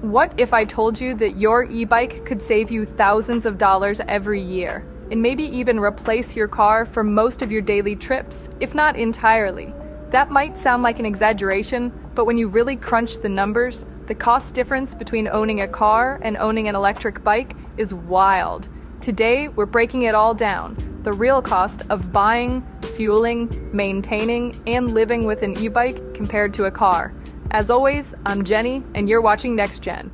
What if I told you that your e-bike could save you thousands of dollars every year, and maybe even replace your car for most of your daily trips, if not entirely? That might sound like an exaggeration, but when you really crunch the numbers, the cost difference between owning a car and owning an electric bike is wild. Today, we're breaking it all down. The real cost of buying, fueling, maintaining, and living with an e-bike compared to a car. As always, I'm Jenny, and you're watching NextJen.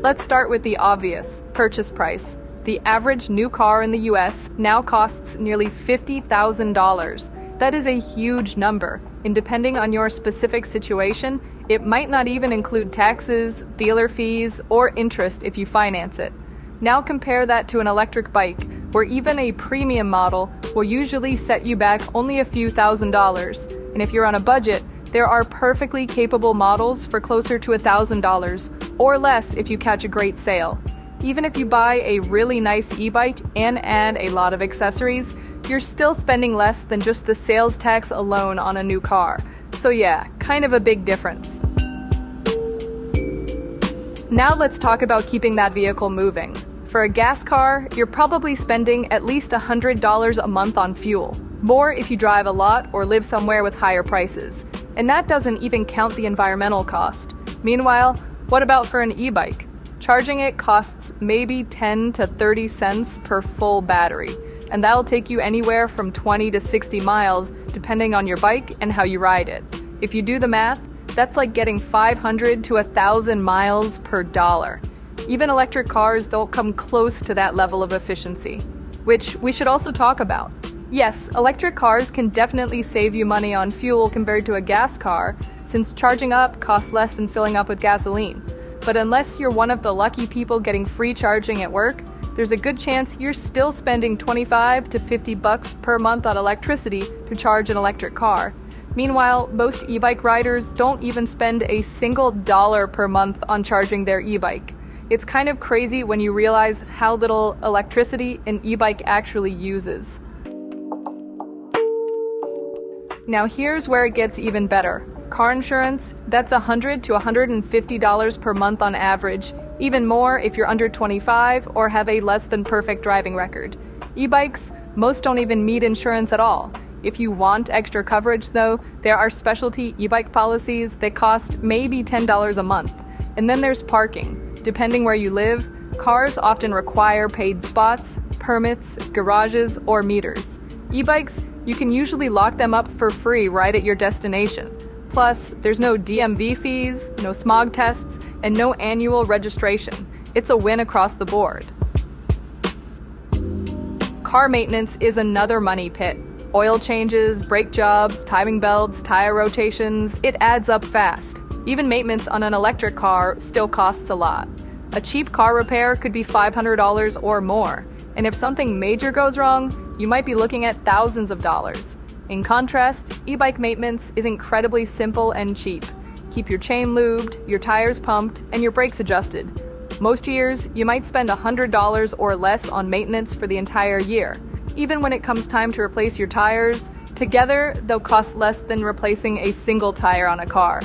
Let's start with the obvious, purchase price. The average new car in the US now costs nearly $50,000. That is a huge number, and depending on your specific situation, it might not even include taxes, dealer fees, or interest if you finance it. Now compare that to an electric bike, where even a premium model will usually set you back only a few $1,000s. And if you're on a budget, there are perfectly capable models for closer to $1,000, or less if you catch a great sale. Even if you buy a really nice e-bike and add a lot of accessories, you're still spending less than just the sales tax alone on a new car. So yeah, kind of a big difference. Now let's talk about keeping that vehicle moving. For a gas car, you're probably spending at least $100 a month on fuel. More if you drive a lot or live somewhere with higher prices. And that doesn't even count the environmental cost. Meanwhile, what about for an e-bike? Charging it costs maybe 10 to 30 cents per full battery, and that'll take you anywhere from 20 to 60 miles depending on your bike and how you ride it. If you do the math, that's like getting 500 to 1,000 miles per dollar. Even electric cars don't come close to that level of efficiency, which we should also talk about. Yes, electric cars can definitely save you money on fuel compared to a gas car, since charging up costs less than filling up with gasoline. But unless you're one of the lucky people getting free charging at work, there's a good chance you're still spending $25 to $50 per month on electricity to charge an electric car. Meanwhile, most e-bike riders don't even spend a single dollar per month on charging their e-bike. It's kind of crazy when you realize how little electricity an e-bike actually uses. Now here's where it gets even better. Car insurance, that's $100 to $150 per month on average, even more if you're under 25 or have a less than perfect driving record. E-bikes, most don't even need insurance at all. If you want extra coverage though, there are specialty e-bike policies that cost maybe $10 a month. And then there's parking. Depending where you live, cars often require paid spots, permits, garages, or meters. E-bikes, you can usually lock them up for free right at your destination. Plus, there's no DMV fees, no smog tests, and no annual registration. It's a win across the board. Car maintenance is another money pit. Oil changes, brake jobs, timing belts, tire rotations, it adds up fast. Even maintenance on an electric car still costs a lot. A cheap car repair could be $500 or more. And if something major goes wrong, you might be looking at thousands of dollars. In contrast, e-bike maintenance is incredibly simple and cheap. Keep your chain lubed, your tires pumped, and your brakes adjusted. Most years, you might spend $100 or less on maintenance for the entire year. Even when it comes time to replace your tires, together they'll cost less than replacing a single tire on a car.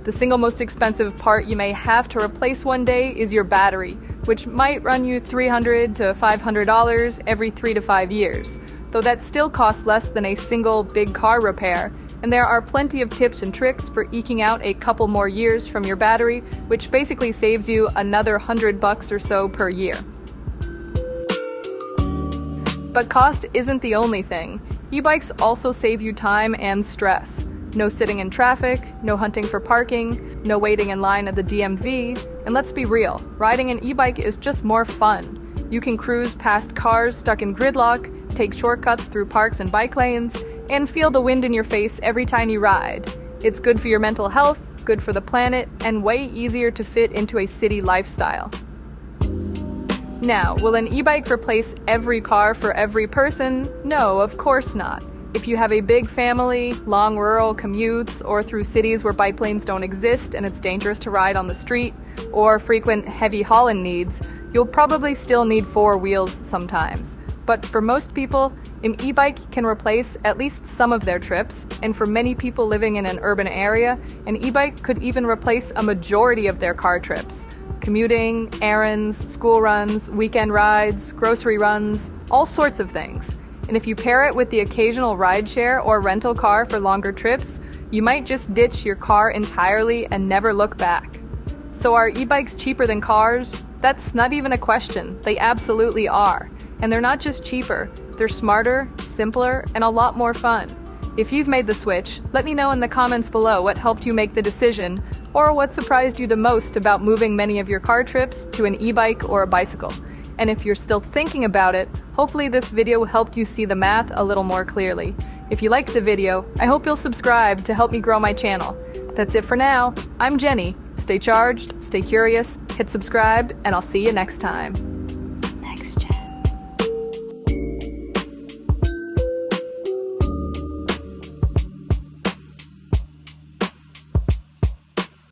The single most expensive part you may have to replace one day is your battery, which might run you $300 to $500 every 3 to 5 years. Though that still costs less than a single big car repair, and there are plenty of tips and tricks for eking out a couple more years from your battery, which basically saves you another $100 or so per year. But cost isn't the only thing. E-bikes also save you time and stress. No sitting in traffic, no hunting for parking, no waiting in line at the DMV, and let's be real, riding an e-bike is just more fun. You can cruise past cars stuck in gridlock, take shortcuts through parks and bike lanes, and feel the wind in your face every time you ride. It's good for your mental health, good for the planet, and way easier to fit into a city lifestyle. Now, will an e-bike replace every car for every person? No, of course not. If you have a big family, long rural commutes, or through cities where bike lanes don't exist and it's dangerous to ride on the street, or frequent heavy hauling needs, You'll probably still need 4 wheels sometimes. But for most people, an e-bike can replace at least some of their trips, and for many people living in an urban area, an e-bike could even replace a majority of their car trips. Commuting, errands, school runs, weekend rides, grocery runs, all sorts of things. And if you pair it with the occasional rideshare or rental car for longer trips, you might just ditch your car entirely and never look back. So are e-bikes cheaper than cars? That's not even a question. They absolutely are. And they're not just cheaper, they're smarter, simpler, and a lot more fun. If you've made the switch, let me know in the comments below what helped you make the decision, or what surprised you the most about moving many of your car trips to an e-bike or a bicycle. And if you're still thinking about it, hopefully this video helped you see the math a little more clearly. If you liked the video, I hope you'll subscribe to help me grow my channel. That's it for now. I'm Jenny. Stay charged, stay curious, hit subscribe, and I'll see you next time.